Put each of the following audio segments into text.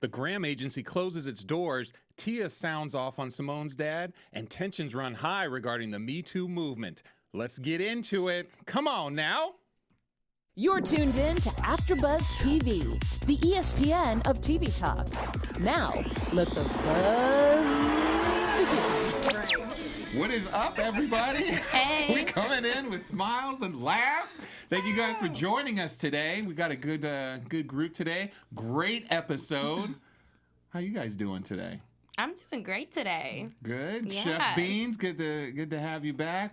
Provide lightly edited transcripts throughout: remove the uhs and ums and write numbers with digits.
The Graham agency closes its doors, Tia sounds off on Simone's dad, and tensions run high regarding the MeToo movement. Let's get into it. Come on now. You're tuned in to AfterBuzz TV, the ESPN of TV talk. Now, let the buzz begin. What is up, everybody? Hey. We coming in with smiles and laughs. Thank you guys for joining us today. We got a good group today. Great episode. How you guys doing today? I'm doing great today. Good. Yeah. Chef Beans, good to have you back.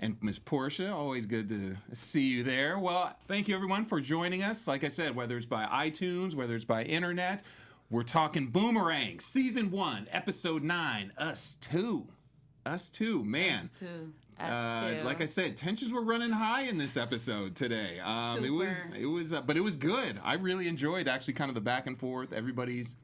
And Miss Portia, always good to see you there. Well, thank you everyone for joining us. Like I said, whether it's by iTunes, whether it's by internet, we're talking Boomerang, Season 1, Episode 9, Us Two. Us Two, man. Us too. Like I said, tensions were running high in this episode today. It was, but it was good. I really enjoyed actually kind of the back and forth, everybody's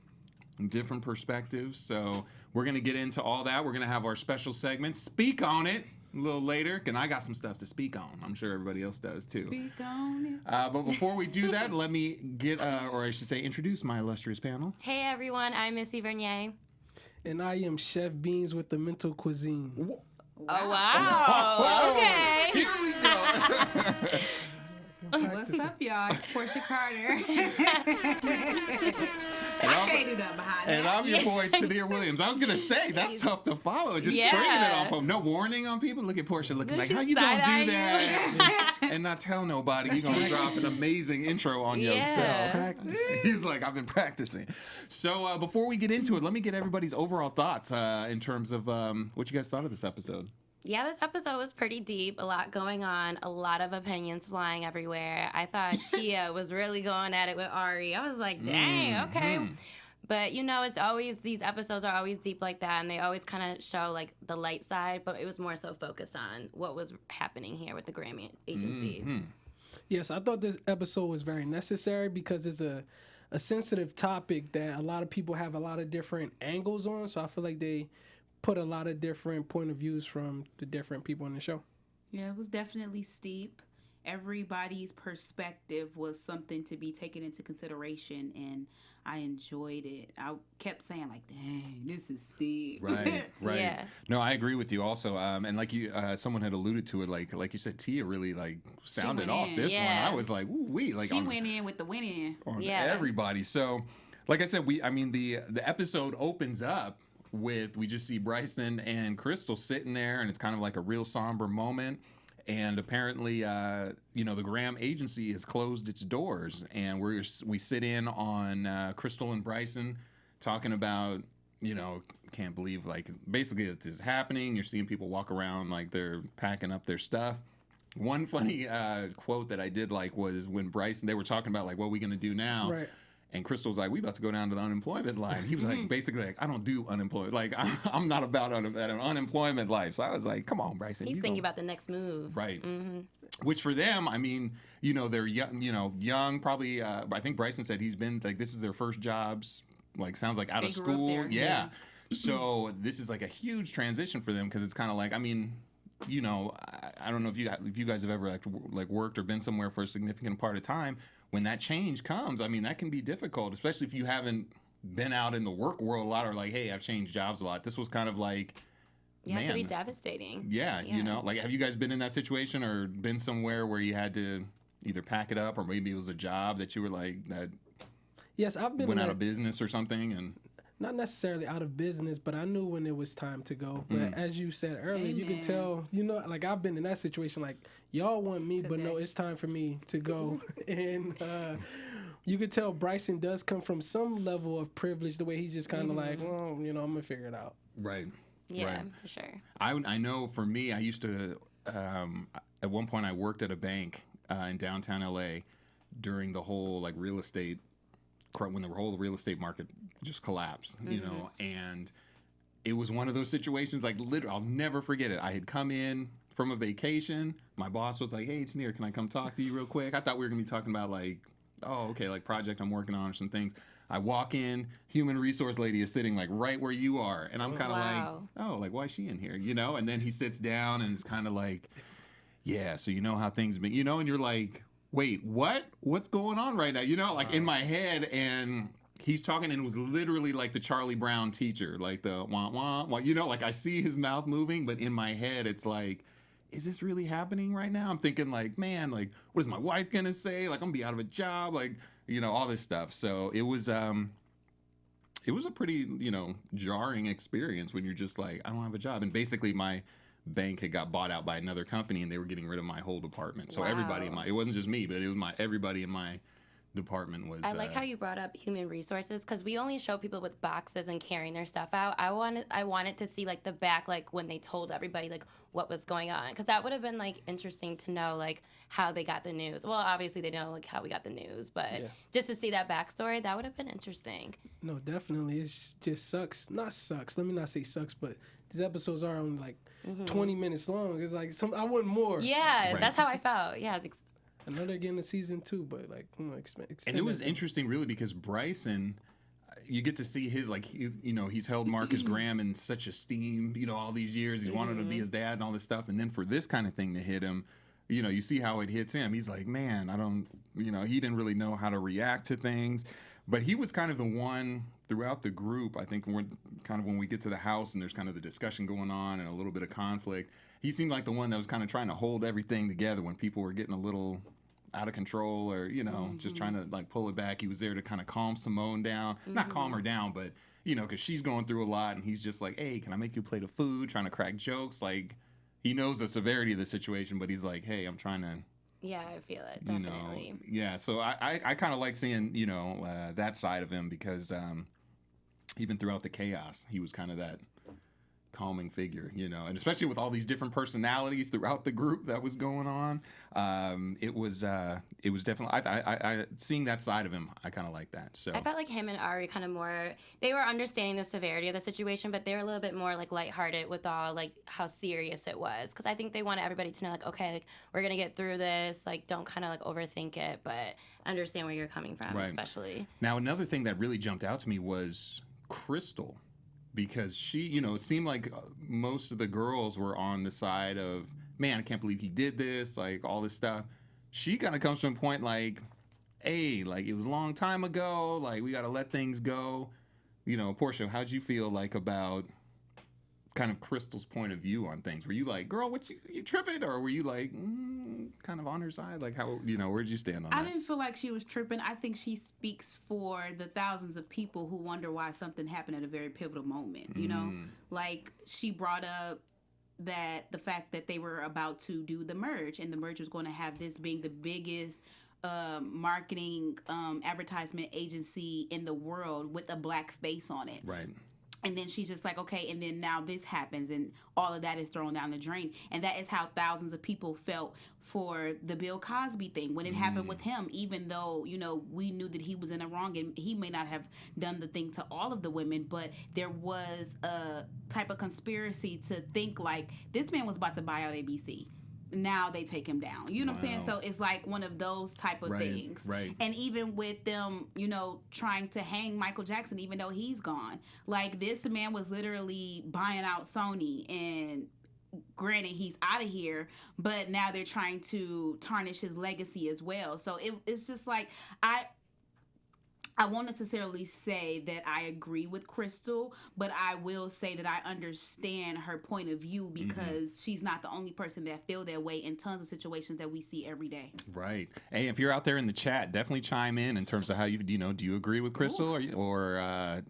different perspectives. So we're gonna get into all that. We're gonna have our special segment, Speak on It, a little later, and I got some stuff to speak on. I'm sure everybody else does too. Speak on it. But before we do that, let me get, or I should say, introduce my illustrious panel. Hey everyone, I'm Missy Vernier. And I am Chef Beans with the mental cuisine. Oh wow. Okay. Here we go. What's up, y'all? It's Portia Carter. And I can't do nothing behind And that. I'm your boy, Tadir Williams. I was going to say, that's tough to follow. Just Yeah. springing it off of no warning on people. Look at Portia looking like, She how you going to do side-eye that and not tell nobody? You're going to drop an amazing intro on Yeah. yourself. Practicing. He's like, I've been practicing. So before we get into it, let me get everybody's overall thoughts in terms of what you guys thought of this episode. Yeah, this episode was pretty deep. A lot going on. A lot of opinions flying everywhere. I thought Tia was really going at it with Ari. I was like, dang, okay. But you know, it's always, these episodes are always deep like that, and they always kind of show like the light side, but it was more so focused on what was happening here with the Grammy agency. Yes, I thought this episode was very necessary because it's a sensitive topic that a lot of people have a lot of different angles on. So I feel like they put a lot of different point of views from the different people on the show. Yeah, it was definitely steep. Everybody's perspective was something to be taken into consideration, and I enjoyed it. I kept saying, like, dang, this is steep. Right. Yeah. No, I agree with you also. And like you, someone had alluded to it, like you said, Tia really like sounded went off in. this Yeah. one. I was like, ooh, wee, like She on, went in with the win-in. on Yeah. everybody. So, like I said, the episode opens up with, we just see Bryson and Crystal sitting there, and it's kind of like a real somber moment. And apparently, the Graham agency has closed its doors, and we sit in on Crystal and Bryson talking about, can't believe, like, basically this is happening. You're seeing people walk around like they're packing up their stuff. One funny quote that I did like was when Bryson, they were talking about like, what are we gonna do now? Right. And Crystal was like, we about to go down to the unemployment line. He was like, basically like, I don't do unemployment. Like, I'm not about an unemployment life. So I was like, come on, Bryson. He's thinking about the next move. Right. Which for them, I mean, they're young, probably, I think Bryson said he's been, like, this is their first jobs, like, sounds like out They of grew up school. there, Yeah. So this is like a huge transition for them because it's kind of like, I mean, I don't know if you guys have ever like worked or been somewhere for a significant part of time. When that change comes, I mean, that can be difficult, especially if you haven't been out in the work world a lot or like, hey, I've changed jobs a lot. This was kind of like, Yeah, it man. could be devastating. Yeah, like, have you guys been in that situation or been somewhere where you had to either pack it up or maybe it was a job that you were like, that Yes, I've been went in out of business or something? And not necessarily out of business, but I knew when it was time to go. But as you said earlier, you can tell, like I've been in that situation, like y'all want me, but no, Today. it's time for me to go. And you could tell Bryson does come from some level of privilege, the way he's just kind of like, well, I'm going to figure it out. right. Yeah, Right. for sure. I know for me, I used to, at one point I worked at a bank in downtown LA during the whole like real estate, when the whole real estate market just collapsed, and it was one of those situations, like literally, I'll never forget it. I had come in from a vacation. My boss was like, hey, it's Near, can I come talk to you real quick? I thought we were gonna be talking about like, oh, okay, like project I'm working on or some things. I walk in, human resource lady is sitting like right where you are. And I'm kind of Wow. like, oh, like why is she in here? And then he sits down and is kind of like, yeah, so you know how things been, and you're like, wait, what? What's going on right now? Like in my head, and he's talking, and it was literally like the Charlie Brown teacher, like the wah wah wah. You know, like I see his mouth moving, but in my head, it's like, is this really happening right now? I'm thinking like, man, like, what is my wife gonna say? Like, I'm gonna be out of a job, like, you know, all this stuff. So it was a pretty, you know, jarring experience when you're just like, I don't have a job, and basically my bank had got bought out by another company, and they were getting rid of my whole department. So everybody it wasn't just me, but it was everybody in my department was. I like how you brought up human resources, because we only show people with boxes and carrying their stuff out. I wanted to see like the back, like when they told everybody like what was going on, because that would have been like interesting to know like how they got the news. Well, obviously they know like how we got the news, but just to see that backstory, that would have been interesting. No, definitely. It just sucks. Not sucks. Let me not say sucks, but these episodes are only like 20 minutes long. It's like I want more. Yeah, that's how I felt. Yeah, I know they're getting a season 2, but like, and it was interesting, really, because Bryson, you get to see his like, you know, he's held Marcus Graham in such esteem, you know, all these years. He's wanted to be his dad and all this stuff, and then for this kind of thing to hit him, you know, you see how it hits him. He's like, man, I don't, you know, he didn't really know how to react to things, but he was kind of the one throughout the group. I think when we get to the house and there's kind of the discussion going on and a little bit of conflict, he seemed like the one that was kind of trying to hold everything together when people were getting a little out of control, or, you know, just trying to like pull it back. He was there to kind of calm Simone down, not calm her down, but, you know, because she's going through a lot, and he's just like, hey, can I make you a plate of food? Trying to crack jokes. Like, he knows the severity of the situation, but he's like, hey, I'm trying to. Yeah, I feel it, definitely. You know, yeah, so I kind of like seeing, you know, that side of him, because even throughout the chaos, he was kind of that calming figure, you know, and especially with all these different personalities throughout the group that was going on, it was definitely I seeing that side of him, I kind of like that. So I felt like him and Ari kind of more, they were understanding the severity of the situation, but they were a little bit more like lighthearted with all like how serious it was, because I think they wanted everybody to know like, okay, like we're gonna get through this, like don't kind of like overthink it, but understand where you're coming from. Right. Especially now, another thing that really jumped out to me was Crystal, because she, you know, it seemed like most of the girls were on the side of, man, I can't believe he did this, like all this stuff. She kind of comes from a point like, hey, like it was a long time ago, like we got to let things go. You know, Portia, how'd you feel like about kind of Crystal's point of view on things? Were you like, girl, what you tripping? Or were you like, kind of on her side? Like how, you know, where'd you stand on that? I didn't feel like she was tripping. I think she speaks for the thousands of people who wonder why something happened at a very pivotal moment, you know? Like she brought up that the fact that they were about to do the merge, and the merge was going to have this being the biggest marketing advertisement agency in the world with a black face on it. Right. And then she's just like, okay, and then now this happens, and all of that is thrown down the drain. And that is how thousands of people felt for the Bill Cosby thing when it happened with him, even though, you know, we knew that he was in the wrong, and he may not have done the thing to all of the women, but there was a type of conspiracy to think like this man was about to buy out ABC. Now they take him down. You know what I'm saying? So it's like one of those type of things. Right. And even with them, you know, trying to hang Michael Jackson, even though he's gone, like this man was literally buying out Sony, and granted he's out of here, but now they're trying to tarnish his legacy as well. So it's just like I won't necessarily say that I agree with Crystal, but I will say that I understand her point of view, because she's not the only person that feel that way in tons of situations that we see every day. Right. Hey, if you're out there in the chat, definitely chime in terms of how do you agree with Crystal, or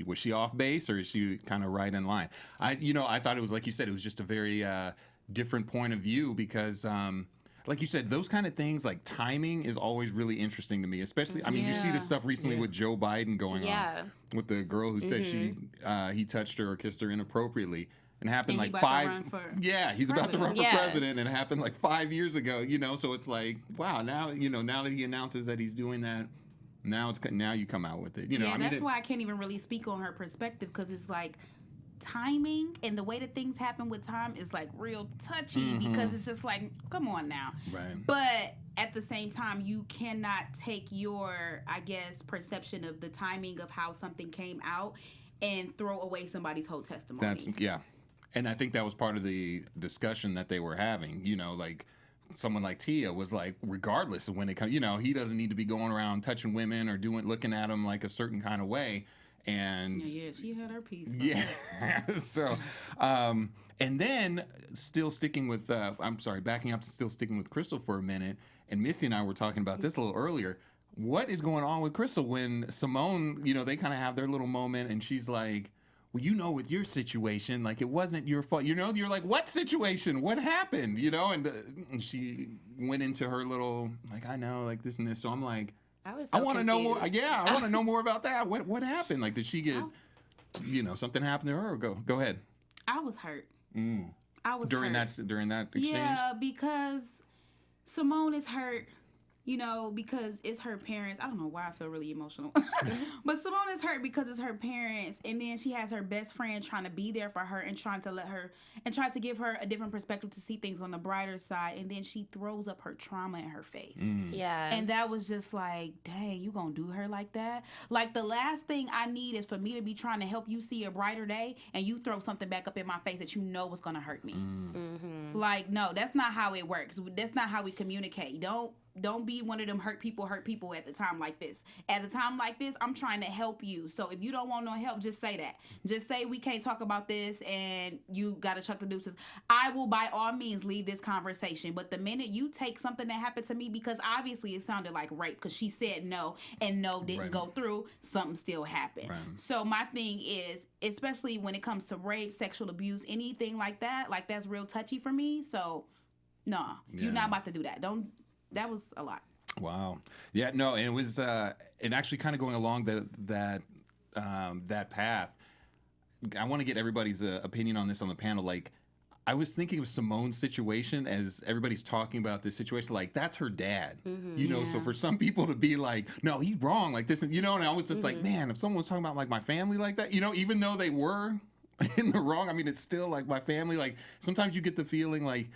was she off base, or is she kind of right in line? I thought it was, like you said, it was just a very different point of view, because like you said, those kind of things, like timing is always really interesting to me, especially, I mean, you see this stuff recently with Joe Biden going on with the girl who said he touched her or kissed her inappropriately. And it happened like he's about to run for president, and it happened like 5 years ago, you know, so it's like, wow, now that he announces that he's doing that, now you come out with it, you know. Yeah, that's why I can't even really speak on her perspective, because it's like, timing and the way that things happen with time is like real touchy, because it's just like, come on now. Right. But at the same time, you cannot take your, I guess, perception of the timing of how something came out and throw away somebody's whole testimony. And I think that was part of the discussion that they were having, you know, like someone like Tia was like, regardless of when it comes, he doesn't need to be going around touching women or looking at them like a certain kind of way. And yeah, she had her piece. yeah. So, and then still sticking with, backing up to still sticking with Crystal for a minute. And Missy and I were talking about this a little earlier. What is going on with Crystal when Simone, they kind of have their little moment and she's like, well, with your situation, like it wasn't your fault. You're like, what situation? What happened? And she went into her little, like, I know, like this and this. So I'm like, I want to know more. Yeah, I want to know more about that. What happened? Like, did she get, something happened to her? Or go ahead. I was hurt. I was during hurt. During that exchange. Yeah, because Simone is hurt. Because it's her parents. I don't know why I feel really emotional. But Simone is hurt because it's her parents. And then she has her best friend trying to be there for her and trying to give her a different perspective to see things on the brighter side. And then she throws up her trauma in her face. Yeah. And that was just like, dang, you gonna do her like that? Like, the last thing I need is for me to be trying to help you see a brighter day and you throw something back up in my face that you know was gonna hurt me. Like, no, that's not how it works. That's not how we communicate. Don't be one of them hurt people at the time like this. At a time like this, I'm trying to help you. So if you don't want no help, just say that. Just say we can't talk about this and you got to chuck the deuces. I will by all means leave this conversation. But the minute you take something that happened to me, because obviously it sounded like rape because she said no and no didn't go through, something still happened. Right. So my thing is, especially when it comes to rape, sexual abuse, anything like that, like that's real touchy for me. So nah, you're not about to do that. That was a lot. Wow. Yeah, no, and it was, and actually kind of going along that path, I want to get everybody's opinion on this on the panel. Like, I was thinking of Simone's situation as everybody's talking about this situation, like, that's her dad. So for some people to be like, no, he's wrong, like this, and I was just like, man, if someone was talking about, like, my family like that, even though they were in the wrong, I mean, it's still, like, my family, like, sometimes you get the feeling, like,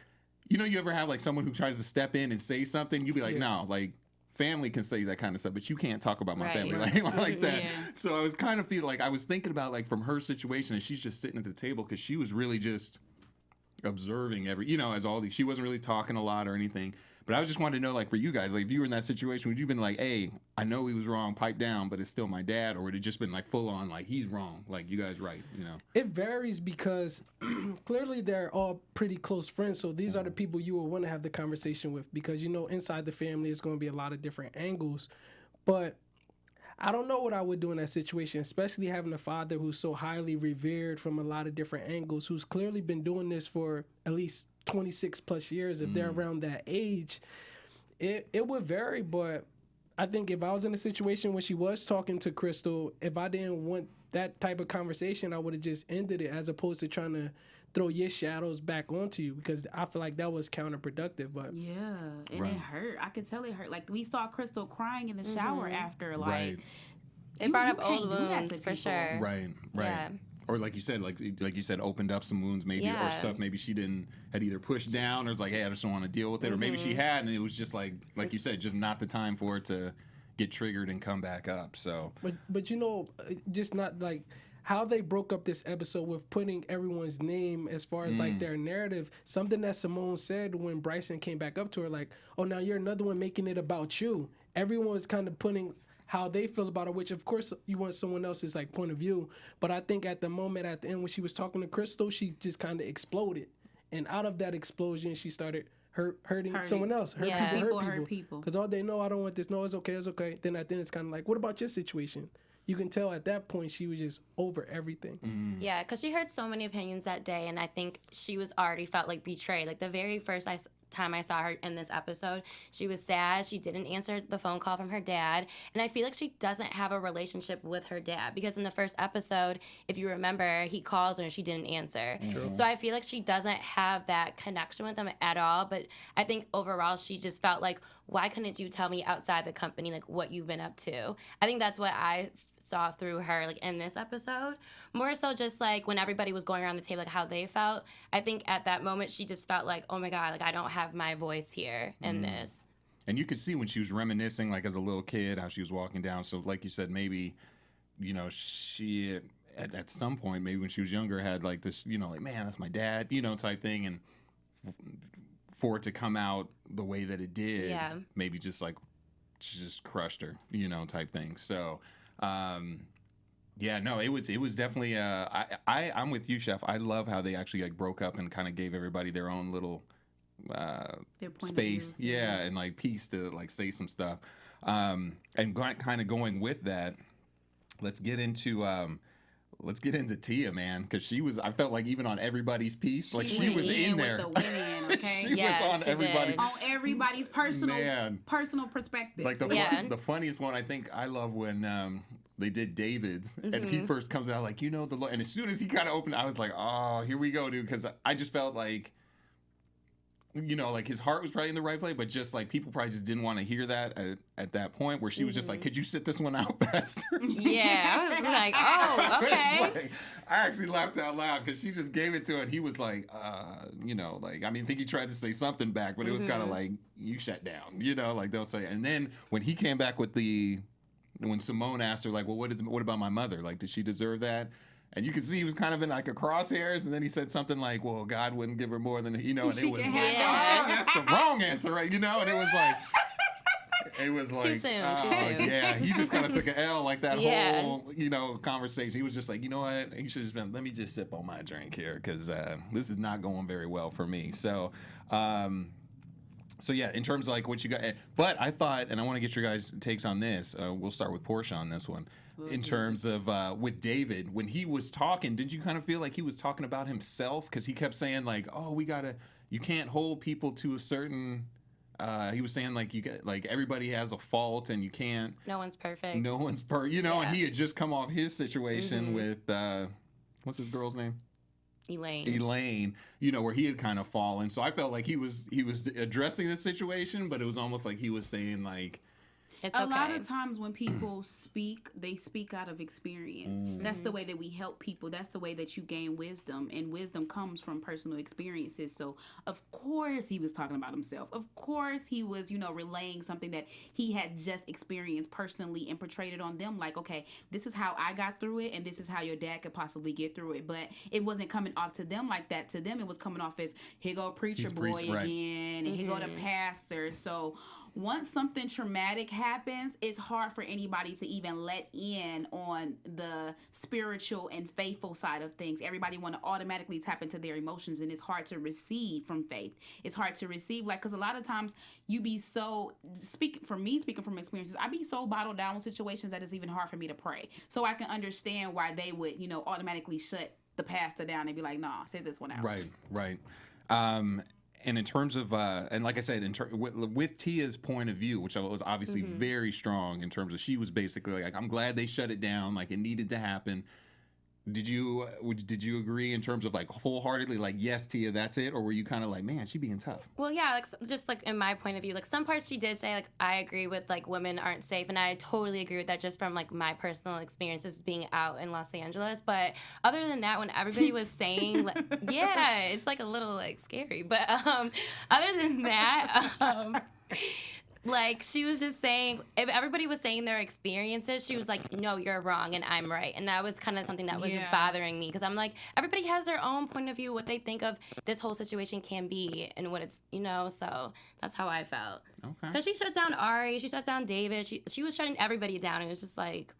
you ever have like someone who tries to step in and say something, you'd be like, no, like family can say that kind of stuff, but you can't talk about my family like that. Yeah. So I was kind of feeling like I was thinking about like from her situation, and she's just sitting at the table because she was really just observing as all these. She wasn't really talking a lot or anything. But I was just wanting to know, like, for you guys, like, if you were in that situation, would you have been like, hey, I know he was wrong, pipe down, but it's still my dad? Or would it just been, like, full on, like, he's wrong, like, you guys right, It varies because clearly they're all pretty close friends, so these are the people you will want to have the conversation with because, inside the family is going to be a lot of different angles. But I don't know what I would do in that situation, especially having a father who's so highly revered from a lot of different angles, who's clearly been doing this for at least 26 plus years. If they're around that age, it would vary. But I think if I was in a situation when she was talking to Crystal, if I didn't want that type of conversation, I would have just ended it as opposed to trying to throw your shadows back onto you, because I feel like that was counterproductive. But yeah, and it hurt. I could tell it hurt. Like, we saw Crystal crying in the shower after, like, it brought up old wounds for sure. Right. Yeah. Or like you said, opened up some wounds maybe, or stuff maybe she had either pushed down or was like, hey, I just don't want to deal with it, or maybe she had, and it was just like you said, just not the time for it to get triggered and come back up. So, but just not like how they broke up this episode with putting everyone's name as far as like their narrative. Something that Simone said when Bryson came back up to her, like, oh, now you're another one making it about you. Everyone was kind of putting how they feel about it, which of course you want someone else's like point of view. But I think at the moment at the end when she was talking to Crystal, she just kind of exploded. And out of that explosion, she started hurting someone else. Hurt people. Because all they know, I don't want this. No, it's okay. Then at the end, it's kind of like, what about your situation? You can tell at that point she was just over everything. Yeah, because she heard so many opinions that day, and I think she was already felt like betrayed. Like the very first time I saw her in this episode, she was sad. She didn't answer the phone call from her dad, and I feel like she doesn't have a relationship with her dad, because in the first episode, if you remember, he calls her and she didn't answer. So I feel like she doesn't have that connection with him at all. But I think overall she just felt like, why couldn't you tell me outside the company like what you've been up to? I think that's what I saw through her, like, in this episode. More so just, like, when everybody was going around the table, like, how they felt. I think at that moment, she just felt like, oh, my God, like, I don't have my voice here in this. And you could see when she was reminiscing, like, as a little kid, how she was walking down. So, like you said, maybe, she, at some point, maybe when she was younger, had, like, this, like, man, that's my dad, type thing. And for it to come out the way that it did, Yeah. maybe just crushed her, type thing. So, yeah, no, it was definitely. I'm with you, Chef. I love how they actually like broke up and kind of gave everybody their own little Their point space, of views, yeah, and like piece to like say some stuff. And kind of going with that, let's get into Tia, man, because she was. I felt like even on everybody's piece, like she was in there. With the win-in, okay? She was on everybody's. did. On everybody's personal perspective. Like the funniest one, I think I love when they did David's and he first comes out like, the Lord, and as soon as he kind of opened, I was like, oh, here we go, dude, because I just felt like, like his heart was probably in the right place, but just like people probably just didn't want to hear that at that point where she was just like, could you sit this one out faster? Yeah, I was like, oh, okay. I actually laughed out loud because she just gave it to it. He was like, I think he tried to say something back, but it was kind of like, you shut down, like they'll say. And then when he came back with when Simone asked her, like, well, what about my mother? Like, did she deserve that? And you could see he was kind of in like a crosshairs, and then he said something like, well, God wouldn't give her more than, and it was like, oh, that's the wrong answer, right? And it was like, too soon. Yeah, he just kind of took an L like that whole, conversation. He was just like, you know what? He should have just been, let me just sip on my drink here because this is not going very well for me. So, yeah, in terms of like what you got, but I thought, and I want to get your guys' takes on this. We'll start with Portia on this one. In terms of with David, when he was talking, did you kind of feel like he was talking about himself? Because he kept saying like, oh, you can't hold people to a certain. He was saying like everybody has a fault and you can't. No one's perfect. No one's perfect. And he had just come off his situation with what's his girl's name? Elaine, where he had kind of fallen. So I felt like he was addressing the situation, but it was almost like he was saying like, it's okay. A lot of times when people speak, they speak out of experience. That's the way that we help people. That's the way that you gain wisdom. And wisdom comes from personal experiences. So, of course, he was talking about himself. Of course, he was, relaying something that he had just experienced personally and portrayed it on them. Like, okay, this is how I got through it, and this is how your dad could possibly get through it. But it wasn't coming off to them like that. To them, it was coming off as, here go preacher boy again, and here go the pastor. So, once something traumatic happens, it's hard for anybody to even let in on the spiritual and faithful side of things. Everybody want to automatically tap into their emotions, and it's hard to receive from faith. It's hard to receive, because a lot of times you be so, speaking from experiences, I be so bottled down in situations that it's even hard for me to pray. So I can understand why they would, automatically shut the pastor down and be like, nah, say this one out. Right. And in terms of, and like I said, with Tia's point of view, which was obviously very strong in terms of, she was basically like, I'm glad they shut it down, like it needed to happen. Did you agree in terms of like wholeheartedly, like, yes, Tia, that's it? Or were you kind of like, man, she being tough? Well, yeah, like just like in my point of view, like some parts she did say, like, I agree with like women aren't safe. And I totally agree with that just from like my personal experiences being out in Los Angeles. But other than that, when everybody was saying, like, yeah, it's like a little like scary. But other than that, like, she was just saying, if everybody was saying their experiences, she was like, no, you're wrong and I'm right. And that was kind of something that was just bothering me, because I'm like, everybody has their own point of view, what they think of this whole situation can be and what it's, so that's how I felt. Okay. Because she shut down Ari, she shut down David, she was shutting everybody down. It was just like,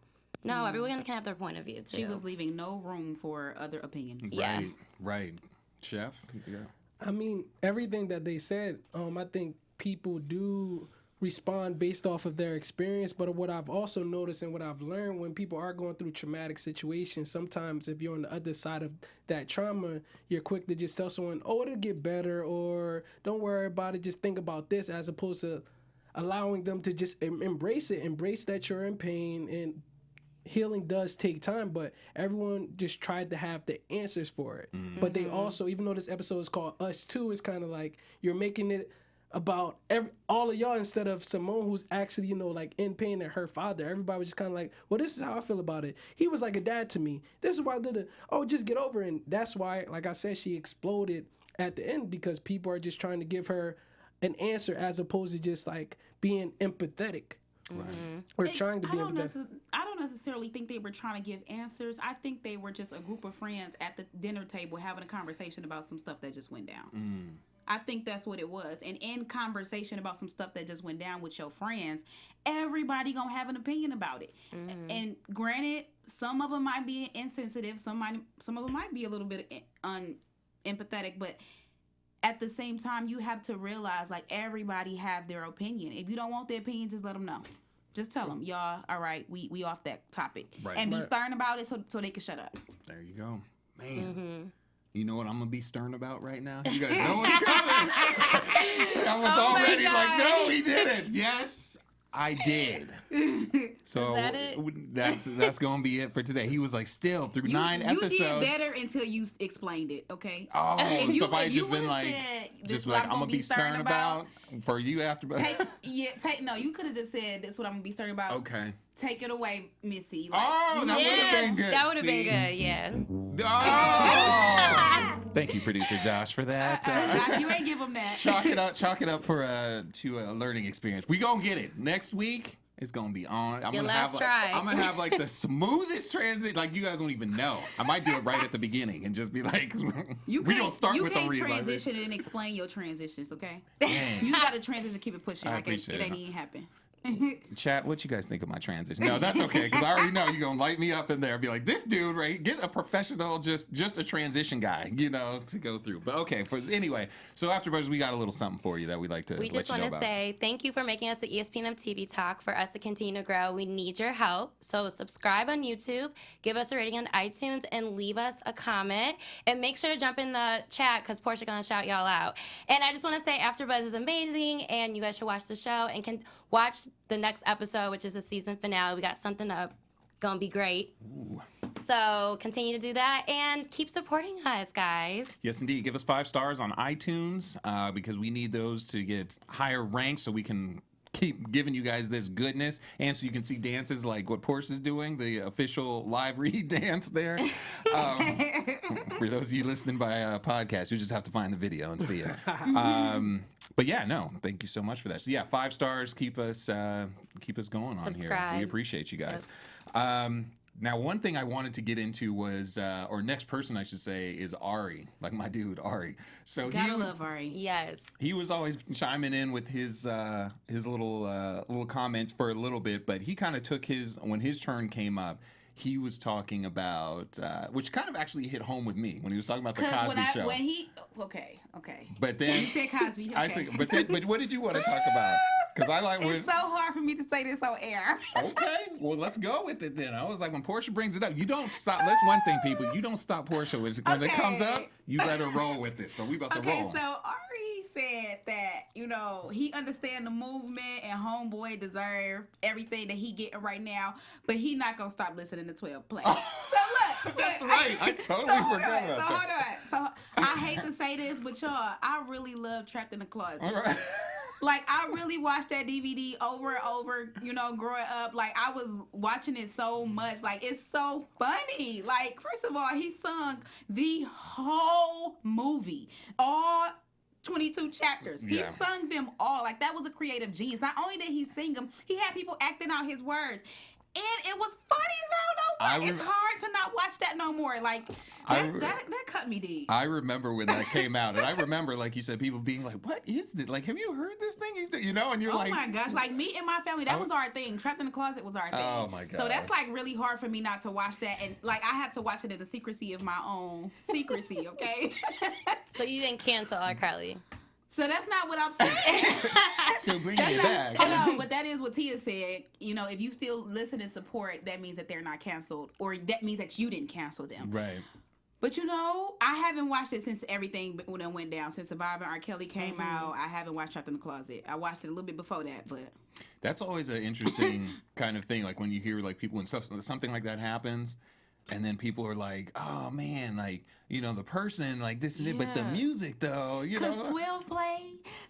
no, everyone can have their point of view too. She was leaving no room for other opinions. Yeah. Right. Chef? Yeah. I mean, everything that they said, I think people do respond based off of their experience. But what I've also noticed and what I've learned, when people are going through traumatic situations, sometimes if you're on the other side of that trauma, you're quick to just tell someone, oh, it'll get better, or don't worry about it, just think about this, as opposed to allowing them to just embrace that you're in pain. And healing does take time, but everyone just tried to have the answers for it. But they also, even though this episode is called Us Too, it's kind of like you're making it about all of y'all instead of Simone, who's actually, like in pain at her father. Everybody was just kind of like, well, this is how I feel about it. He was like a dad to me. This is why I did it. Oh, just get over it. And that's why, like I said, she exploded at the end, because people are just trying to give her an answer as opposed to just like being empathetic. Right. Or trying to be empathetic. I don't necessarily think they were trying to give answers. I think they were just a group of friends at the dinner table having a conversation about some stuff that just went down. I think that's what it was. And in conversation about some stuff that just went down with your friends, everybody gonna have an opinion about it. And granted, some of them might be insensitive, some of them might be a little bit unempathetic, but at the same time, you have to realize, like, everybody have their opinion. If you don't want their opinion, just let them know. Just tell them, y'all, all right, we off that topic. Right. And be stern about it so they can shut up. There you go. Man. You know what I'm going to be stern about right now? You guys know what's coming. I was already like, no, he didn't. Yes, I did. So Is that it? that's going to be it for today. He was like, still, through 9 episodes. You did better until you explained it, okay? Oh, so if I just been like, I'm going to be stern about for you after. No, you could have just said, that's what I'm going to be stern about. Okay. Take it away, Missy. Like, That would have been good. That would have been good, yeah. Oh! Thank you, producer Josh, for that. Josh, you ain't give him that. Chalk it up for to a learning experience. We gonna get it next week. It's gonna be on. I'm gonna have like the smoothest transit. Like you guys won't even know. I might do it right at the beginning and just be like, we gonna start with the You read. can't transition and explain your transitions, okay? Dang. You just got to transition, keep it pushing. I Like it appreciate ain't it. even happen. Chat, what you guys think of my transition? No, that's okay, because I already know you're gonna light me up in there. Be like, this dude, right? Get a professional, just a transition guy, to go through. But okay, anyway. So AfterBuzz, we got a little something for you that we'd like to. We just want to say thank you for making us the ESPN of TV Talk. For us to continue to grow, we need your help. So subscribe on YouTube, give us a rating on iTunes, and leave us a comment. And make sure to jump in the chat because Portia gonna shout y'all out. And I just want to say AfterBuzz is amazing, and you guys should watch the show and can watch the next episode, which is the season finale. We got something up. It's going to be great. Ooh. So continue to do that and keep supporting us, guys. Yes, indeed. Give us 5 stars on iTunes because we need those to get higher ranks so we can keep giving you guys this goodness, and so you can see dances like what Portia's doing, the official live read dance there. For those of you listening by podcast, you just have to find the video and see it. But yeah, no, thank you so much for that. So yeah, 5 stars, keep us going on Subscribe. here. We appreciate you guys. Yep. Now, one thing I wanted to get into was, or next person I should say, is Ari, like my dude Ari. So Gotta love Ari. Yes. He was always chiming in with his little comments for a little bit, but he kind of took when his turn came up. He was talking about, which kind of actually hit home with me when he was talking about the Cosby Show. Okay. But then you said Cosby. Okay. I said, but what did you want to talk about? Because I like it's so hard for me to say this on air. Okay, well let's go with it then. I was like, when Portia brings it up, you don't stop. That's one thing, people. You don't stop Portia when it comes up. You let her roll with it. So we about to roll. Okay, so Ari said that he understand the movement and homeboy deserve everything that he getting right now, but he not gonna stop listening to 12 Play. Oh. So look, that's right. I totally forgot about that. Hold on. So I hate to say this, but y'all, I really love Trapped in the Closet. All right. Like, I really watched that DVD over and over, growing up. Like, I was watching it so much. Like, it's so funny. Like, first of all, he sung the whole movie. All 22 chapters. Yeah. He sung them all. Like, that was a creative genius. Not only did he sing them, he had people acting out his words. And it was funny as hell, though. It's hard to not watch that no more. Like, that cut me deep. I remember when that came out. And I remember, like you said, people being like, what is this? Like, have you heard this thing he's doing? And you're like... Oh, my gosh. Like, me and my family, that was our thing. Trapped in the Closet was our thing. Oh, my God. So that's, like, really hard for me not to watch that. And, like, I had to watch it in the secrecy of my own secrecy, okay? So you didn't cancel R. Kelly? So that's not what I'm saying. Still bringing it back. Hold on, but that is what Tia said. If you still listen and support, that means that they're not canceled, or that means that you didn't cancel them. Right. But I haven't watched it since everything when it went down. Since Survivor R. Kelly came out, I haven't watched Trapped in the Closet. I watched it a little bit before that, but that's always an interesting kind of thing. Like when you hear like people when something like that happens. And then people are like, oh, man, like, the person, like this and that, but the music, though, Because 12 Play,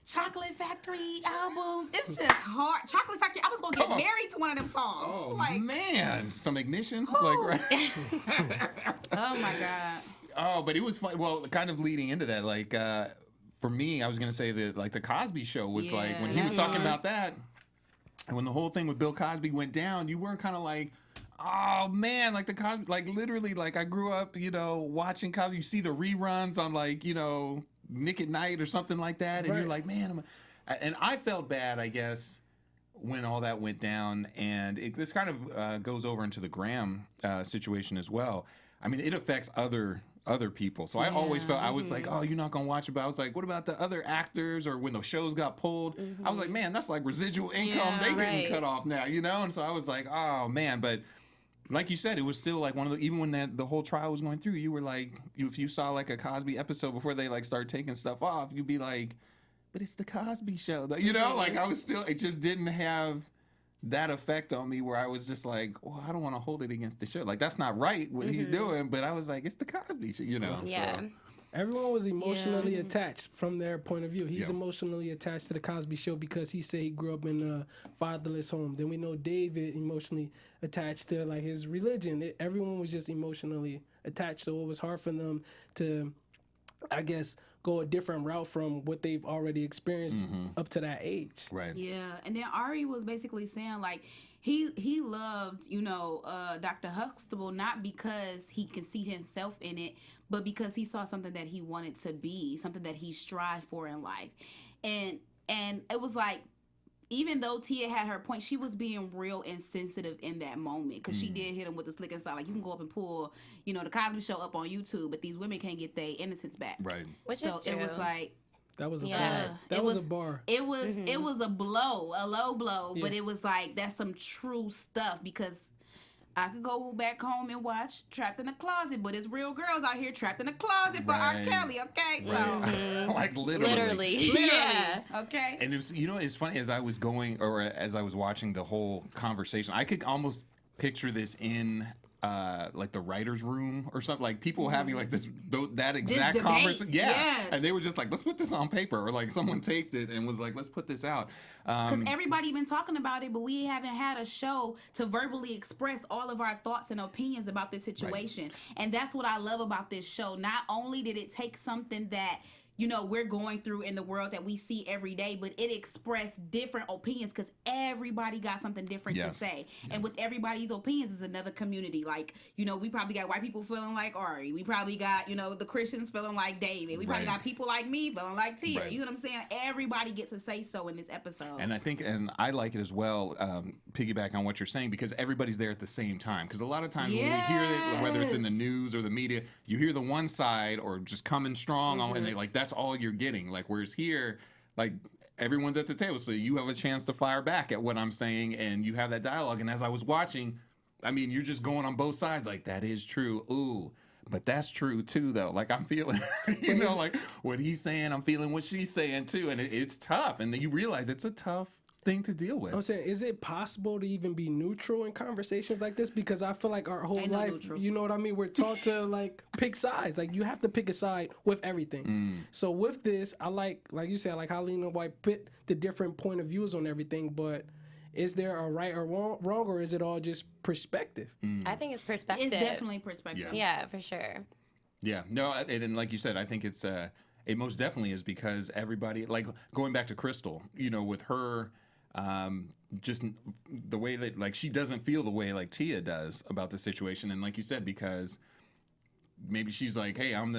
Chocolate Factory album, it's just hard. Chocolate Factory, I was going to get married to one of them songs. Oh, man. Some Ignition? Like, right? Oh, my God. Oh, but it was fun. Well, kind of leading into that, like, for me, I was going to say that, like, the Cosby Show was like, when he was talking about that, and when the whole thing with Bill Cosby went down, you weren't kind of like, oh man, like the Cosby, like literally, like I grew up, watching Cosby. You see the reruns on like, Nick at Night or something like that, and you're like, man, and I felt bad, I guess, when all that went down, and this kind of goes over into the Graham situation as well. I mean, it affects other people. So I always felt, I was like, oh, you're not going to watch it. But I was like, what about the other actors, or when the shows got pulled? I was like, man, that's like residual income. They getting cut off now, you know? And so I was like, oh, man. But like you said, it was still like one of the, even when the whole trial was going through, you were like, if you saw like a Cosby episode before they like start taking stuff off, you'd be like, but it's the Cosby Show. You know, like I was still, it just didn't have that effect on me where I was just like, well, I don't want to hold it against the show. Like, that's not right what he's doing, but I was like, it's the Cosby Show, you know? Yeah. So. Everyone was emotionally attached from their point of view. He's emotionally attached to the Cosby Show because he said he grew up in a fatherless home. Then we know David emotionally attached to like his religion. Everyone was just emotionally attached, so it was hard for them to, I guess, go a different route from what they've already experienced up to that age. Right. Yeah, and then Ari was basically saying like he loved, you know, Dr. Huxtable not because he could see himself in it, but because he saw something that he wanted to be, something that he strived for in life. And it was like, even though Tia had her point, she was being real insensitive in that moment because she did hit him with the slick and side. Like, you can go up and pull, you know, the Cosby Show up on YouTube, but these women can't get their innocence back. Right. Which so is true. it was like, that was a bar. It That was a bar. It was a blow, a low blow, but it was like, that's some true stuff because I could go back home and watch Trapped in the Closet, but it's real girls out here trapped in the closet for R. Kelly, okay? Right. So, like literally. Yeah. okay? And it was, you know, it's funny, as I was going, or as I was watching the whole conversation, I could almost picture this in like the writer's room or something, like people having like that exact conversation. Yeah. Yes. And they were just like, let's put this on paper, or like someone taped it and was like, let's put this out. Because everybody been talking about it, but we haven't had a show to verbally express all of our thoughts and opinions about this situation. Right. And that's what I love about this show. Not only did it take something that, you know, we're going through in the world that we see every day, but it expressed different opinions because everybody got something different to say. Yes. And with everybody's opinions is another community. Like, you know, we probably got white people feeling like Ari. We probably got, you know, the Christians feeling like David. We probably got people like me feeling like Tia. Right. You know what I'm saying? Everybody gets to say so in this episode. And I think, and I like it as well, piggyback on what you're saying, because everybody's there at the same time. Because a lot of times when we hear it, whether it's in the news or the media, you hear the one side or just coming strong on, and they like, that's all you're getting. Like, whereas here, like, everyone's at the table, so you have a chance to fire back at what I'm saying, and you have that dialogue. And as I was watching, I mean, you're just going on both sides, like, that is true. Ooh, but that's true too, though. Like, I'm feeling, you know, like what he's saying, I'm feeling what she's saying too, and it's tough. And then you realize it's a tough thing to deal with. I'm saying, is it possible to even be neutral in conversations like this? Because I feel like our whole life, you know what I mean, we're taught to like pick sides. Like, you have to pick a side with everything. So with this, I like you said, like how Lena White put the different point of views on everything, but is there a right or wrong, or is it all just perspective? I think it's perspective. It's definitely perspective. Yeah, for sure. Yeah, no, and like you said, I think it's it most definitely is, because everybody, like going back to Crystal, you know, with her, just the way that, like, she doesn't feel the way like Tia does about the situation, and like you said, because maybe she's like, hey, I don't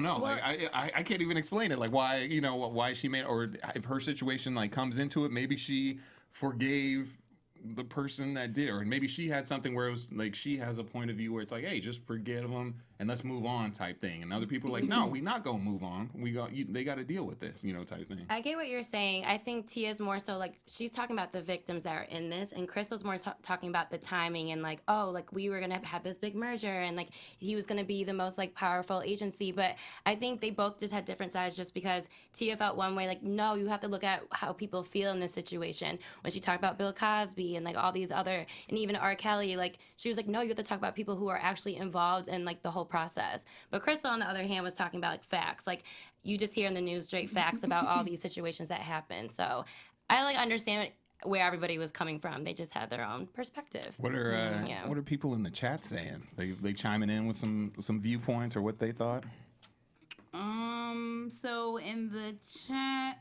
know, well, like I can't even explain it, like why, you know, why she made, or if her situation like comes into it, maybe she forgave the person that did, or maybe she had something where it was like she has a point of view where it's like, hey, just forget them and let's move on type thing, and other people are like, no, we not gonna move on, they got to deal with this, you know, type thing. I get what you're saying. I think Tia's more so like, she's talking about the victims that are in this, and Crystal's more talking about the timing and like, oh, like we were gonna have this big merger and like he was gonna be the most like powerful agency. But I think they both just had different sides, just because Tia felt one way, like, no, you have to look at how people feel in this situation. When she talked about Bill Cosby and like all these other, and even R. Kelly, like she was like, no, you have to talk about people who are actually involved in like the whole process. But Crystal, on the other hand, was talking about like facts. Like, you just hear in the news straight facts about all these situations that happen. So I like understand where everybody was coming from. They just had their own perspective. What are people in the chat saying? They chiming in with some viewpoints or what they thought? So in the chat,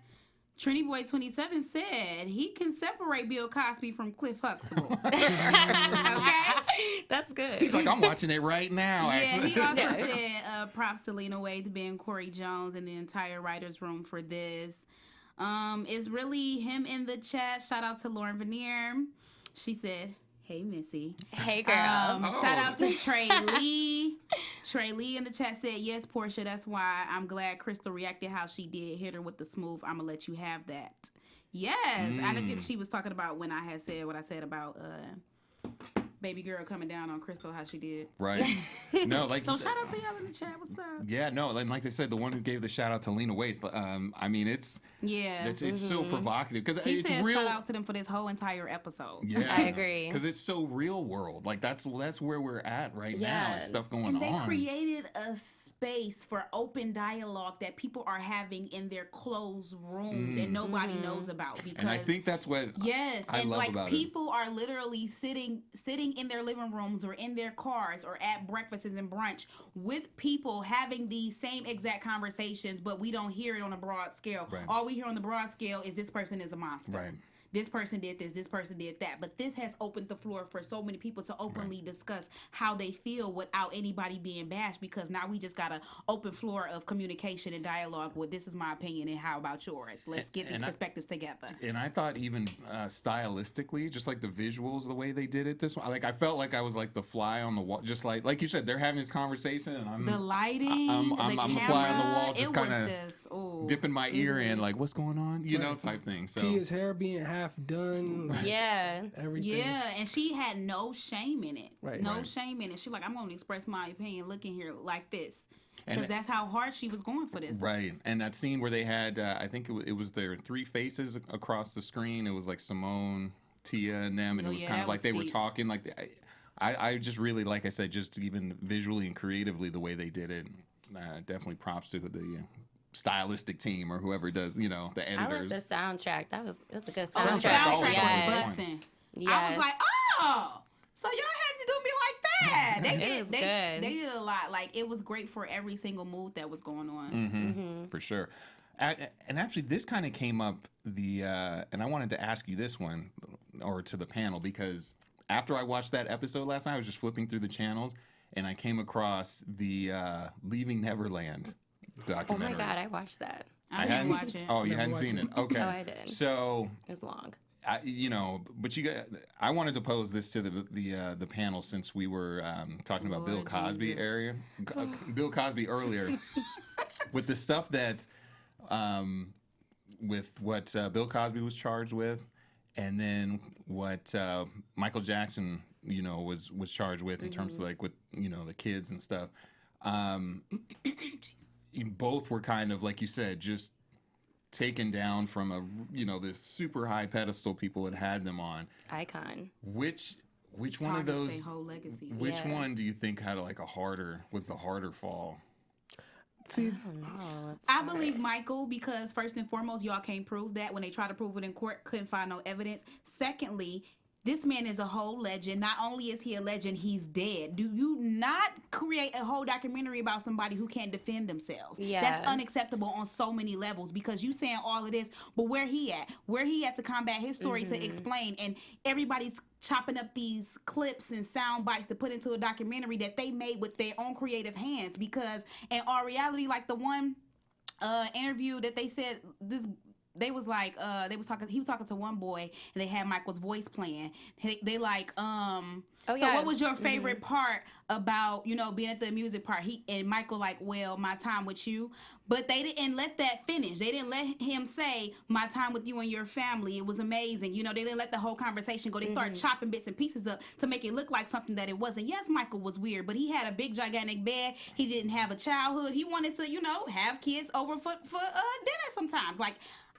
Trini Boy 27 said he can separate Bill Cosby from Cliff Huxtable. Okay, That's That's good. He's like, I'm watching it right now. Yeah, Actually, he also said props to Lena Waithe to being Corey Jones and the entire writers' room for this. It's really him in the chat. Shout out to Lauren Vanier. She said, "Hey Missy." Hey girl. Shout out to Trey Lee. Trey Lee in the chat said, "Yes, Portia. That's why I'm glad Crystal reacted how she did. Hit her with the smooth. I'm gonna let you have that." Yes, I think she was talking about when I had said what I said about baby girl coming down on Crystal, how she did. right. No, like So you said- shout out to y'all in the chat. What's up? Yeah, no, like they said, the one who gave the shout out to Lena Waithe. I mean, it's so provocative because He it's said real. shout out to them for this whole entire episode. Yeah, I agree. because it's so real world. Like that's where we're at right now. Yeah. It's stuff going And they on. created a space for open dialogue that people are having in their closed rooms and nobody knows about. Because And I think that's what I and love like about it. people are literally sitting in their living rooms or in their cars or at breakfasts and brunch with people having these same exact conversations, but we don't hear it on a broad scale. Right. All we hear on the broad scale is this person is a monster. Right. This person did this person did that. But this has opened the floor for so many people to openly discuss how they feel without anybody being bashed, because now we just got an open floor of communication and dialogue. Well, this is my opinion and how about yours? Let's get these perspectives together. And I thought even stylistically, just like the visuals, the way they did it this one, like I felt like I was like the fly on the wall, just like you said, they're having this conversation and I'm The lighting, I'm the the fly on the wall, camera, just it kind was of just dipping my ear in, like what's going on, you know, type thing. So Tia's hair being half done. Like, Yeah. everything. Yeah, and she had no shame in it. Right. No Right. shame in it. She like, I'm going to express my opinion looking here like this. And- Because that's how hard she was going for this. right, and that scene where they had, I think it was their three faces across the screen. It was like Simone, Tia, and them, and Oh, it was yeah, kind that of like was they were steep. talking. Like I just really, like I said, just even visually and creatively the way they did it. Definitely props to the stylistic team or whoever does, the I like editors. the soundtrack. It was a good The soundtrack. Soundtrack's always soundtrack on was point. busting. Yes. I was like, oh, so y'all had to do me like that. It was good. They did a lot. Like, it was great for every single mood that was going on. Mm-hmm. For sure. And actually, this kind of came up and I wanted to ask you this one, or to the panel, because after I watched that episode last night, I was just flipping through the channels, and I came across the Leaving Neverland Oh documentary. my God, I watched that. I didn't hadn't watch s- it. Oh, you Never hadn't watched seen it. it? Okay. Oh, I did. So, It was long. but I wanted to pose this to the panel, since we were talking about Bill Lord Cosby Jesus. Bill Cosby earlier, with the stuff that, with what Bill Cosby was charged with, and then what Michael Jackson, was charged with in terms of like with the kids and stuff. Both were kind of, like you said, just taken down from this super high pedestal people had them on. Icon. Which one of Tarnished those? their whole legacy. Which Yeah. one do you think had like was the harder fall? See, Oh no. It's I hard. believe Michael, because first and foremost, y'all can't prove that. When they tried to prove it in court, couldn't find no evidence. Secondly, this man is a whole legend. Not only is he a legend, he's dead. Do you not create a whole documentary about somebody who can't defend themselves? Yeah. That's unacceptable on so many levels, because you saying all of this, but where he at? Where he at to combat his story, to explain? And everybody's chopping up these clips and sound bites to put into a documentary that they made with their own creative hands, because in all reality, like the one interview that they said this, they was like he was talking to one boy, and they had Michael's voice playing. They like so yeah. what was your favorite part about being at the music part? And Michael like, well, my time with you. But they didn't let that finish. They didn't let him say my time with you and your family, it was amazing. They didn't let the whole conversation go. They started chopping bits and pieces up to make it look like something that it wasn't. Yes, Michael was weird, but he had a big gigantic bed. He didn't have a childhood. He wanted to have kids over for dinner sometimes. Like,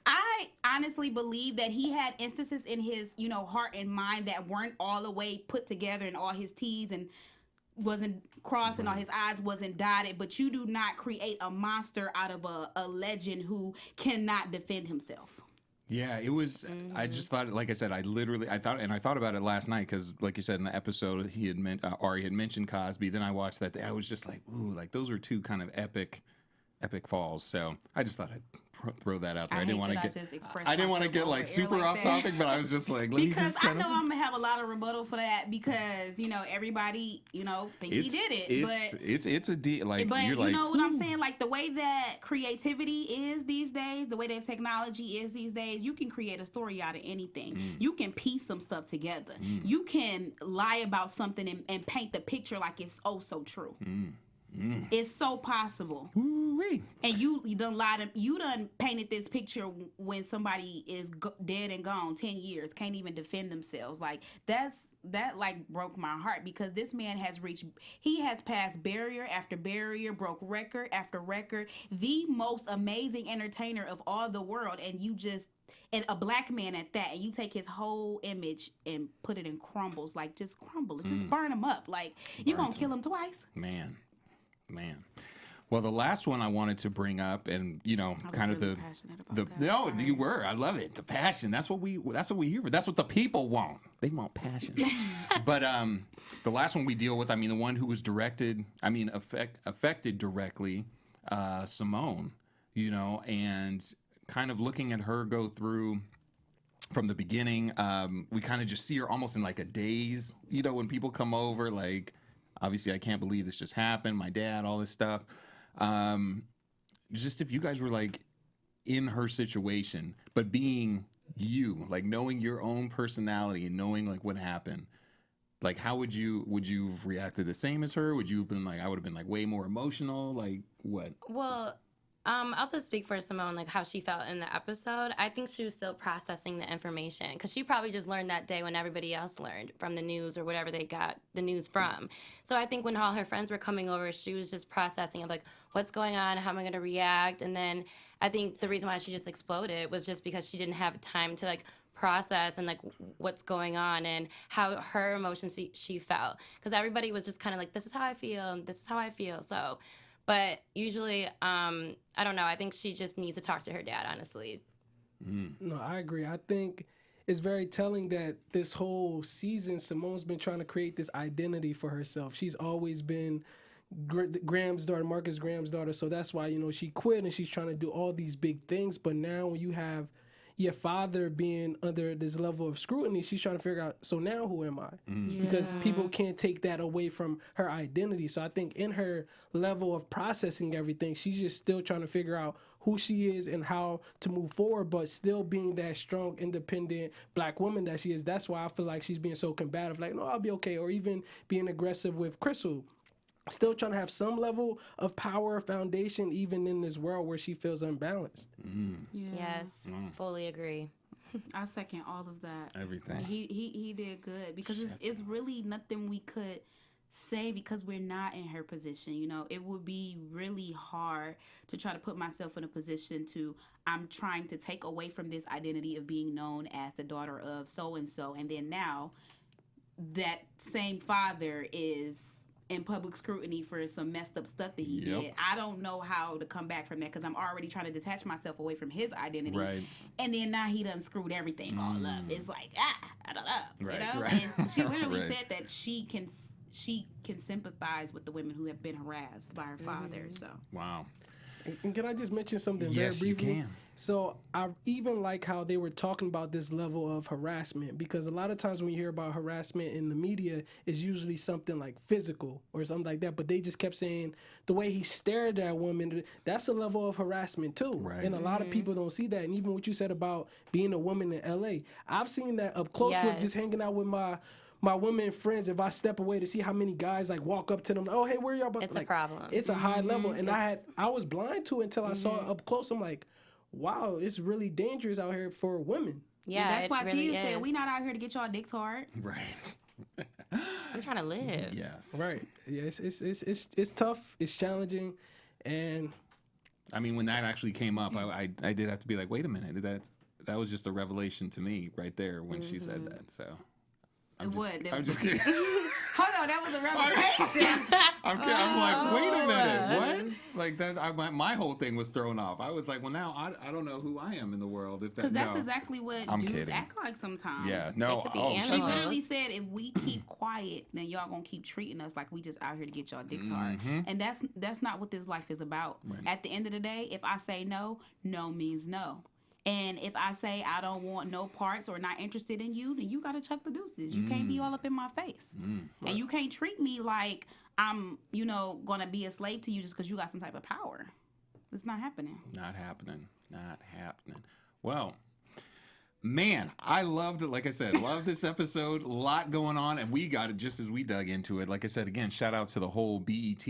I honestly believe that he had instances in his, heart and mind that weren't all the way put together, and all his T's and wasn't crossed and all his I's wasn't dotted. But you do not create a monster out of a legend who cannot defend himself. Yeah, it was. I just thought, like I said, I thought about it last night, because, like you said in the episode, Ari had mentioned Cosby. Then I watched that. I was just like, ooh, like those were two kind of epic falls. So I just thought I'd throw that out there. I hate didn't want that to I just expressed I didn't want to myself get over like air super like off that. topic, but I was just like, let me Because just I kind know of. I'm gonna have a lot of rebuttal for that because everybody think he did it, but it's a deal. Like but you're you like, know what I'm saying? Like the way that creativity is these days, the way that technology is these days, you can create a story out of anything. You can piece some stuff together. You can lie about something and paint the picture like it's oh so true. It's so possible. Ooh-wee. And you done painted this picture when somebody is dead and gone 10 years, can't even defend themselves. Like that like broke my heart because this man he has passed barrier after barrier, broke record after record, the most amazing entertainer of all the world, and a black man at that, and you take his whole image and put it in crumbles, like just crumble it, just burn him up. Like you gonna kill him twice. Man. Well, the last one I wanted to bring up, and kind of really the passionate the about that. no, Sorry. you were. I love it. The passion. That's what we here for. That's what the people want. They want passion. But the last one we deal with, I mean, the one who was affected directly, Simone. And kind of looking at her go through from the beginning. We kind of just see her almost in like a daze. When people come over, like. Obviously, I can't believe this just happened. My dad, all this stuff. Just if you guys were like in her situation, but being you, like knowing your own personality and knowing like what happened, like how would you have reacted the same as her? Would you have been like, I would have been like way more emotional? Like what? Well, I'll just speak for Simone, like how she felt in the episode. I think she was still processing the information because she probably just learned that day when everybody else learned from the news or whatever they got the news from. So I think when all her friends were coming over, she was just processing of like, what's going on? How am I going to react? And then I think the reason why she just exploded was just because she didn't have time to like process and like what's going on and how her emotions she felt. Because everybody was just kind of like, this is how I feel and this is how I feel. So... But usually, I don't know. I think she just needs to talk to her dad, honestly. No, I agree. I think it's very telling that this whole season, Simone's been trying to create this identity for herself. She's always been Graham's daughter, Marcus Graham's daughter. So that's why, she quit and she's trying to do all these big things. But now when you have your father being under this level of scrutiny, she's trying to figure out, so now who am I? Because people can't take that away from her identity. So I think in her level of processing everything, she's just still trying to figure out who she is and how to move forward, but still being that strong, independent black woman that she is. That's why I feel like she's being so combative, like, no, I'll be okay. Or even being aggressive with Crystal. Still trying to have some level of power foundation even in this world where she feels unbalanced. Yes, fully agree. I second all of that. Everything. He did good because it's really nothing we could say because we're not in her position. It would be really hard to try to put myself in a position I'm trying to take away from this identity of being known as the daughter of so-and-so. And then now that same father is in public scrutiny for some messed up stuff that he did. I don't know how to come back from that because I'm already trying to detach myself away from his identity. Right. And then now he done screwed everything all up. It's like, I don't know. Right. And she literally said that she can sympathize with the women who have been harassed by her father. So wow. And can I just mention something very briefly? Yes, you can. So I even like how they were talking about this level of harassment because a lot of times when you hear about harassment in the media, it's usually something like physical or something like that. But they just kept saying the way he stared at that woman, that's a level of harassment too. Right. And a lot of people don't see that. And even what you said about being a woman in LA, I've seen that up close with just hanging out with my women friends. If I step away to see how many guys like walk up to them, oh hey, where y'all? It's like, a problem. It's a high level, and I was blind to it until I saw it up close. I'm like, wow, it's really dangerous out here for women. Yeah, that's why really Tia said we not out here to get y'all dicks hard. Right. I'm trying to live. Yes. Right. Yeah, it's tough. It's challenging, and I mean, when that actually came up, I did have to be like, wait a minute, that was just a revelation to me right there when she said that. So. I'm just kidding. Hold on, that was a revelation. I'm like, wait a minute, what? Like my whole thing was thrown off. I was like, well, now I don't know who I am in the world. Because that's exactly what dudes act like sometimes. Yeah, no. She literally said, if we keep quiet, then y'all gonna keep treating us like we just out here to get y'all dicks hard. And that's not what this life is about. Right. At the end of the day, if I say no, no means no. And if I say I don't want no parts or not interested in you, then you got to chuck the deuces. You can't be all up in my face. Right. And you can't treat me like I'm, going to be a slave to you just because you got some type of power. It's not happening. Not happening. Well, man, I loved it. Like I said, love this episode. A lot going on. And we got it just as we dug into it. Like I said, again, shout out to the whole BET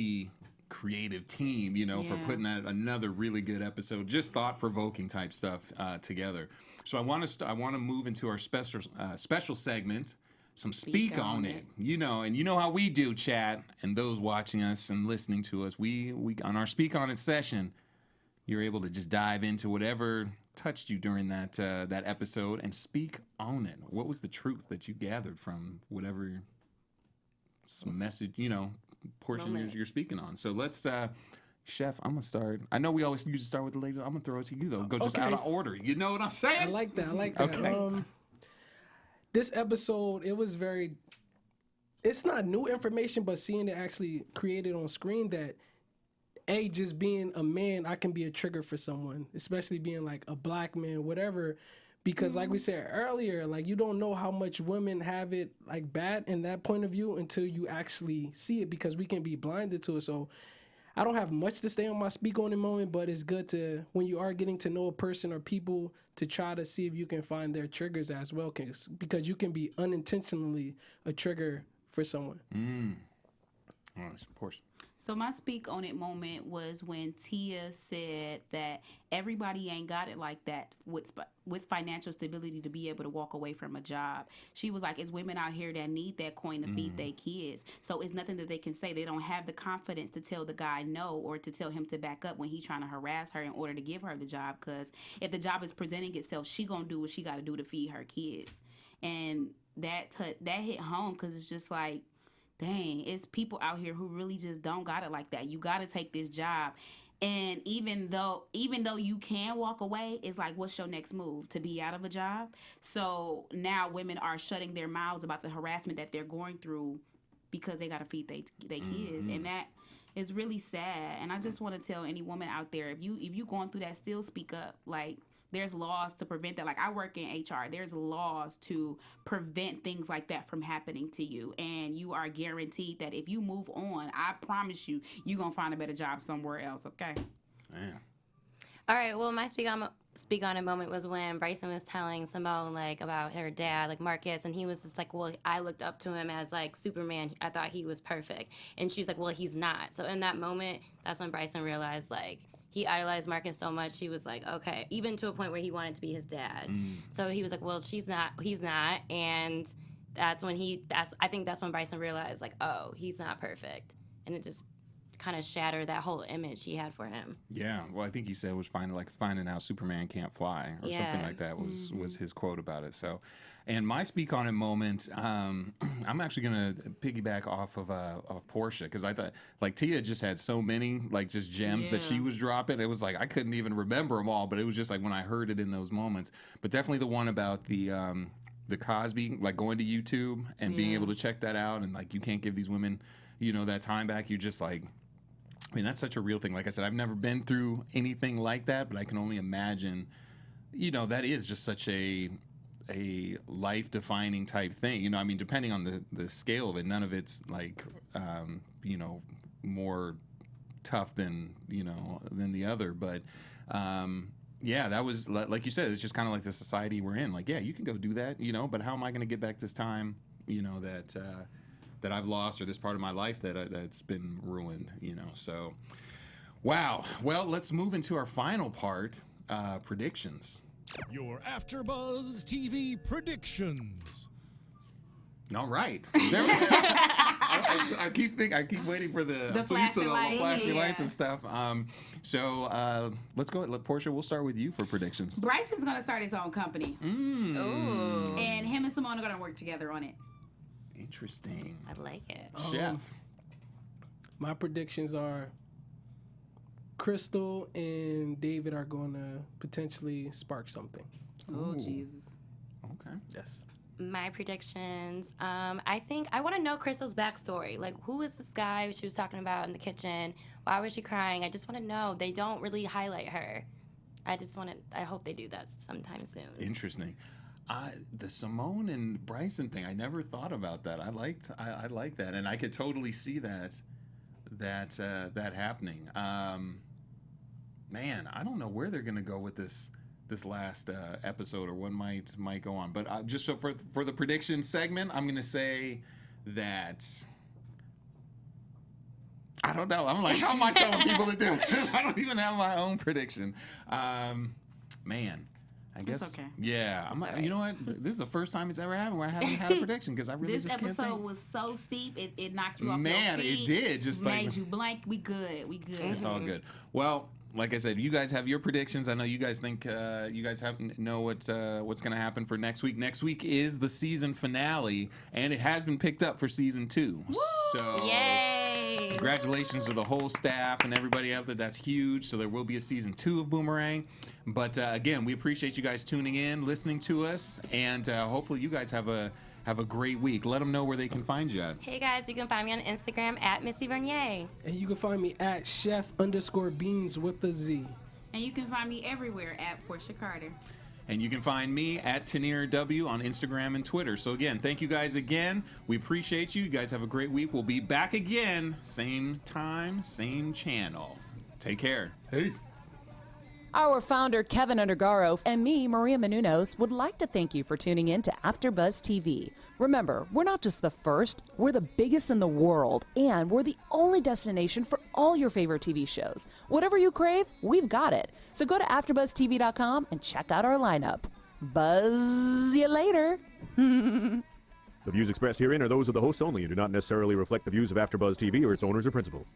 creative team, for putting that another really good episode, just thought-provoking type stuff together. So I want to move into our special segment, some speak on it. And you know how we do, chat, and those watching us and listening to us. We on our speak on it session, you're able to just dive into whatever touched you during that episode and speak on it. What was the truth that you gathered from whatever message, portion you're speaking on? So let's Chef, I'm gonna start. I know we always used to start with the ladies. I'm gonna throw it to you though. Go just out of order. You know what I'm saying? I like that. Okay. This episode, it's not new information, but seeing it actually created on screen that just being a man, I can be a trigger for someone, especially being like a black man, whatever. Because like we said earlier, like you don't know how much women have it like bad in that point of view until you actually see it, because we can be blinded to it. So I don't have much to say on my speak on it moment, but it's good to, when you are getting to know a person or people, to try to see if you can find their triggers as well, because you can be unintentionally a trigger for someone. Oh, of course. So my speak on it moment was when Tia said that everybody ain't got it like that with financial stability to be able to walk away from a job. She was like, it's women out here that need that coin to feed their kids. So it's nothing that they can say. They don't have the confidence to tell the guy no, or to tell him to back up when he's trying to harass her in order to give her the job. Because if the job is presenting itself, she gonna do what she got to do to feed her kids. And that hit home, because it's just like, dang, it's people out here who really just don't got it like that. You got to take this job. And even though you can walk away, it's like, what's your next move? To be out of a job? So now women are shutting their mouths about the harassment that they're going through because they got to feed their kids. And that is really sad. And I just want to tell any woman out there, if you going through that, still speak up. Like, there's laws to prevent that. Like, I work in HR. There's laws to prevent things like that from happening to you. And you are guaranteed that if you move on, I promise you, you're going to find a better job somewhere else, okay? Man. All right, well, my speak on it moment was when Bryson was telling Simone, like, about her dad, like Marcus, and he was just like, well, I looked up to him as, like, Superman. I thought he was perfect. And she's like, well, he's not. So in that moment, that's when Bryson realized, like, he idolized Marcus so much, he was like, okay, even to a point where he wanted to be his dad. So he was like, well, he's not. And I think that's when Bryson realized, like, oh, he's not perfect. And it just kind of shattered that whole image he had for him. Yeah, well, I think he said it was finding out Superman can't fly, or something like that was his quote about it. So, and my speak on it moment, I'm actually gonna piggyback off of Portia, because I thought, like, Tia just had so many, like, just gems that she was dropping. It was like I couldn't even remember them all, but it was just like when I heard it in those moments. But definitely the one about the Cosby, like going to YouTube and being able to check that out, and like you can't give these women, that time back. You just like. I mean, that's such a real thing. Like I said, I've never been through anything like that, but I can only imagine, that is just such a life-defining type thing. I mean, depending on the scale of it, none of it's like, more tough than the other. But, that was, like you said, it's just kind of like the society we're in. Like, yeah, you can go do that, but how am I going to get back this time, that I've lost, or this part of my life that's been ruined, So, wow. Well, let's move into our final part, predictions. Your AfterBuzz TV predictions. All right. There we go. I keep waiting for the flashing lights and stuff. So let's go. Portia, we'll start with you for predictions. Bryson's going to start his own company. Ooh. And him and Simone are going to work together on it. Interesting. I like it. Chef. My predictions are Crystal and David are going to potentially spark something. Oh, Ooh. Jesus. Okay. Yes. My predictions. I think I want to know Crystal's backstory. Like, who is this guy she was talking about in the kitchen? Why was she crying? I just want to know. They don't really highlight her. I hope they do that sometime soon. Interesting. The Simone and Bryson thing, I never thought about that. I like that, and I could totally see that happening. Man, I don't know where they're gonna go with this last episode, or what might go on. But just so for the prediction segment, I'm gonna say that. I don't know. I'm like, how am I telling people to do it? I don't even have my own prediction. Man, I guess. okay. Yeah, I'm like, all right. you know what? This is the first time it's ever happened where I haven't had a prediction because I really This just can't episode think. was so steep, it knocked you off Man, your feet. it did. Just made like you blank. We good. it's all good. Well, like I said, you guys have your predictions. I know you guys think you guys know what's going to happen for next week. Next week is the season finale, and it has been picked up for season 2. Woo! So Yay! congratulations to the whole staff and everybody out there. That's huge. So there will be a season 2 of Boomerang. But again, we appreciate you guys tuning in, listening to us, and hopefully you guys have a great week. Let them know where they can find you at. Hey guys, you can find me on Instagram at Missy Bernier. And you can find me at chef_beans with a Z. And you can find me everywhere at Portia Carter. And you can find me at TanirW on Instagram and Twitter. So again, thank you guys again. We appreciate you. You guys have a great week. We'll be back again, same time, same channel. Take care. Peace. Our founder, Keven Undergaro, and me, Maria Menounos, would like to thank you for tuning in to AfterBuzz TV. Remember, we're not just the first, we're the biggest in the world, and we're the only destination for all your favorite TV shows. Whatever you crave, we've got it. So go to AfterBuzzTV.com and check out our lineup. Buzz you later. The views expressed herein are those of the hosts only and do not necessarily reflect the views of AfterBuzz TV or its owners or principals.